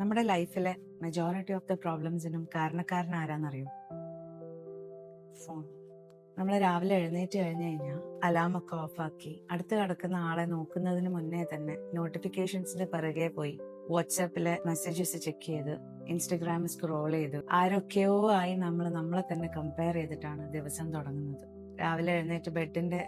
നമ്മുടെ ലൈഫിലെ majority of the പ്രോബ്ലംസിനും കാരണക്കാരൻ ആരാന്നറിയോ? ഫോൺ. നമ്മൾ രാവിലെ എഴുന്നേറ്റ് കഴിഞ്ഞ് കഴിഞ്ഞാൽ അലാമൊക്കെ ഓഫാക്കി അടുത്ത് കിടക്കുന്ന ആളെ നോക്കുന്നതിന് മുന്നേ തന്നെ നോട്ടിഫിക്കേഷൻസിന്റെ പിറകെ പോയി വാട്സാപ്പിലെ മെസ്സേജസ് ചെക്ക് ചെയ്ത് ഇൻസ്റ്റഗ്രാമിൽ സ്ക്രോൾ ചെയ്ത് ആരൊക്കെയോ ആയി നമ്മളെ തന്നെ കമ്പയർ ചെയ്തിട്ടാണ് ദിവസം തുടങ്ങുന്നത്. രാവിലെ എഴുന്നേറ്റ് ബെഡിന്റെ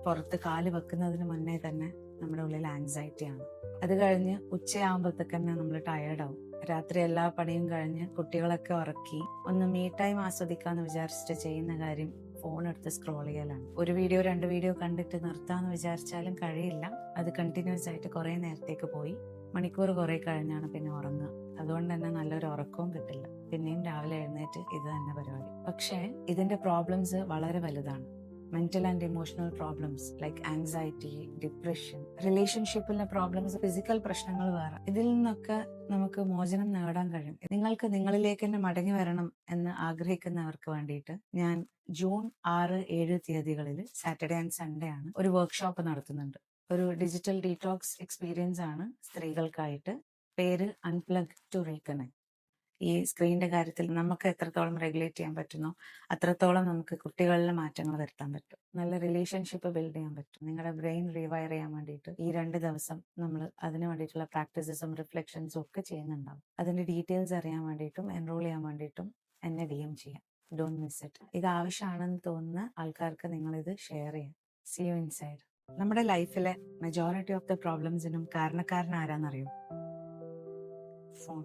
പുറത്ത് കാല് വെക്കുന്നതിന് മുന്നേ തന്നെ നമ്മുടെ ഉള്ളിൽ ആൻസൈറ്റിയാണ്. അത് കഴിഞ്ഞ് ഉച്ചയാകുമ്പോഴത്തേക്ക് തന്നെ നമ്മൾ ടയേർഡാവും. രാത്രി എല്ലാ പണിയും കഴിഞ്ഞ് കുട്ടികളൊക്കെ ഉറക്കി ഒന്ന് മീ ടൈം ആസ്വദിക്കാന്ന് വിചാരിച്ചിട്ട് ചെയ്യുന്ന കാര്യം ഫോൺ എടുത്ത് സ്ക്രോൾ ചെയ്യലാണ്. ഒരു വീഡിയോ 2 വീഡിയോ കണ്ടിട്ട് നിർത്താന്ന് വിചാരിച്ചാലും കഴിയില്ല. അത് കണ്ടിന്യൂസ് ആയിട്ട് കുറെ നേരത്തേക്ക് പോയി മണിക്കൂർ കുറെ കഴിഞ്ഞാണ് പിന്നെ ഉറങ്ങുക. അതുകൊണ്ട് തന്നെ നല്ലൊരു ഉറക്കവും കിട്ടില്ല. പിന്നെയും രാവിലെ എഴുന്നേറ്റ് ഇത് തന്നെ പരിപാടി. പക്ഷേ ഇതിന്റെ പ്രോബ്ലംസ് വളരെ വലുതാണ്. Mental and emotional problems like anxiety, depression, റിലേഷൻഷിപ്പിലെ പ്രോബ്ലംസ്, ഫിസിക്കൽ പ്രശ്നങ്ങൾ വേറെ. ഇതിൽ നിന്നൊക്കെ നമുക്ക് മോചനം നേടാൻ കഴിയും. നിങ്ങൾക്ക് നിങ്ങളിലേക്ക് തന്നെ മടങ്ങി വരണം എന്ന് ആഗ്രഹിക്കുന്നവർക്ക് വേണ്ടിയിട്ട് ഞാൻ ജൂൺ 6, 7 തീയതികളിൽ സാറ്റർഡേ ആൻഡ് സൺഡേ ആണ് ഒരു വർക്ക്ഷോപ്പ് നടത്തുന്നുണ്ട്. ഒരു ഡിജിറ്റൽ ഡീറ്റോക്സ് എക്സ്പീരിയൻസ് ആണ് സ്ത്രീകൾക്കായിട്ട്. പേര് അൺപ്ലഗ് ടു റീകണക്ട്. ഈ സ്ക്രീനിന്റെ കാര്യത്തിൽ നമുക്ക് എത്രത്തോളം റെഗുലേറ്റ് ചെയ്യാൻ പറ്റുന്നോ അത്രത്തോളം നമുക്ക് കുട്ടികളിലെ മാറ്റങ്ങൾ വരുത്താൻ പറ്റും. നല്ല റിലേഷൻഷിപ്പ് ബിൽഡ് ചെയ്യാൻ പറ്റും. നിങ്ങളുടെ ബ്രെയിൻ റീവയർ ചെയ്യാൻ വേണ്ടിയിട്ട് ഈ 2 ദിവസം നമ്മൾ അതിന് വേണ്ടിയിട്ടുള്ള പ്രാക്ടീസസും റിഫ്ലക്ഷൻസും ഒക്കെ ചെയ്യുന്നുണ്ടാവും. അതിന്റെ ഡീറ്റെയിൽസ് അറിയാൻ വേണ്ടിയിട്ടും എൻറോൾ ചെയ്യാൻ വേണ്ടിയിട്ടും എന്നെ DM ചെയ്യാം. Don't miss it. ഇത് ആവശ്യമാണെന്ന് തോന്നുന്ന ആൾക്കാർക്ക് നിങ്ങൾ ഇത് ഷെയർ ചെയ്യാം. See you inside. നമ്മുടെ ലൈഫിലെ മെജോറിറ്റി ഓഫ് ദ പ്രോബ്ലംസിനും കാരണക്കാരൻ ആരാന്നറിയോ? ഫോൺ.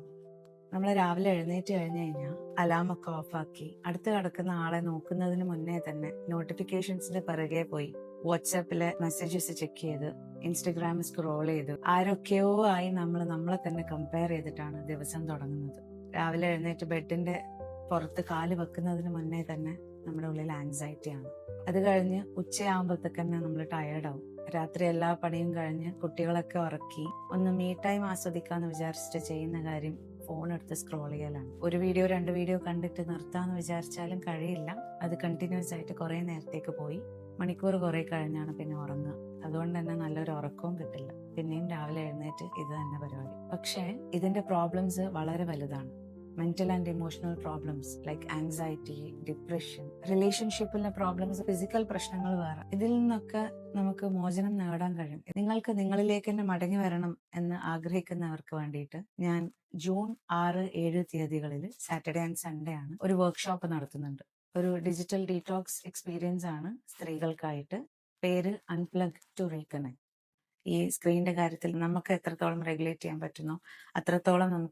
നമ്മൾ രാവിലെ എഴുന്നേറ്റ് കഴിഞ്ഞ് കഴിഞ്ഞാൽ അലാമൊക്കെ ഓഫാക്കി അടുത്ത് കിടക്കുന്ന ആളെ നോക്കുന്നതിന് മുന്നേ തന്നെ നോട്ടിഫിക്കേഷൻസിന്റെ പിറകെ പോയി വാട്സാപ്പിലെ മെസ്സേജസ് ചെക്ക് ചെയ്ത് ഇൻസ്റ്റഗ്രാമിൽ സ്ക്രോൾ ചെയ്ത് ആരൊക്കെയോ ആയി നമ്മളെ തന്നെ കമ്പയർ ചെയ്തിട്ടാണ് ദിവസം തുടങ്ങുന്നത്. രാവിലെ എഴുന്നേറ്റ് ബെഡിന്റെ പുറത്ത് കാല് വെക്കുന്നതിന് മുന്നേ തന്നെ നമ്മുടെ ഉള്ളിൽ ആൻസൈറ്റിയാണ്. അത് കഴിഞ്ഞ് ഉച്ചയാകുമ്പോഴത്തേക്ക് തന്നെ നമ്മൾ ടയേർഡാവും. രാത്രി എല്ലാ പണിയും കഴിഞ്ഞ് കുട്ടികളൊക്കെ ഉറക്കി ഒന്ന് മീ ടൈം ആസ്വദിക്കാന്ന് വിചാരിച്ചിട്ട് ചെയ്യുന്ന കാര്യം ഫോൺ എടുത്ത് സ്ക്രോൾ ചെയ്യലാണ്. ഒരു വീഡിയോ 2 വീഡിയോ കണ്ടിട്ട് നിർത്താന്ന് വിചാരിച്ചാലും കഴിയില്ല. അത് കണ്ടിന്യൂസ് ആയിട്ട് കുറെ നേരത്തേക്ക് പോയി മണിക്കൂർ കുറെ കഴിഞ്ഞാണ് പിന്നെ ഉറങ്ങുക. അതുകൊണ്ട് തന്നെ നല്ലൊരു ഉറക്കവും കിട്ടില്ല. പിന്നെയും രാവിലെ എഴുന്നേറ്റ് ഇത് തന്നെ പരിപാടി. പക്ഷേ ഇതിന്റെ പ്രോബ്ലംസ് വളരെ വലുതാണ്. Mental and emotional problems like anxiety, depression, റിലേഷൻഷിപ്പിലെ പ്രോബ്ലംസ്, ഫിസിക്കൽ പ്രശ്നങ്ങൾ വേറെ. ഇതിൽ നിന്നൊക്കെ നമുക്ക് മോചനം നേടാൻ കഴിയും. നിങ്ങൾക്ക് നിങ്ങളിലേക്ക് തന്നെ മടങ്ങി വരണം എന്ന് ആഗ്രഹിക്കുന്നവർക്ക് വേണ്ടിയിട്ട് ഞാൻ ജൂൺ 6, 7 തീയതികളിൽ സാറ്റർഡേ ആൻഡ് സൺഡേ ആണ് ഒരു വർക്ക്ഷോപ്പ് നടത്തുന്നുണ്ട്. ഒരു ഡിജിറ്റൽ ഡീറ്റോക്സ് എക്സ്പീരിയൻസ് ആണ് സ്ത്രീകൾക്കായിട്ട്. പേര് അൺപ്ലഗ് ടു റീകണക്ട്. ഈ സ്ക്രീനിന്റെ കാര്യത്തിൽ നമുക്ക് എത്രത്തോളം റെഗുലേറ്റ് ചെയ്യാൻ പറ്റുന്നോ അത്രത്തോളം നമുക്ക്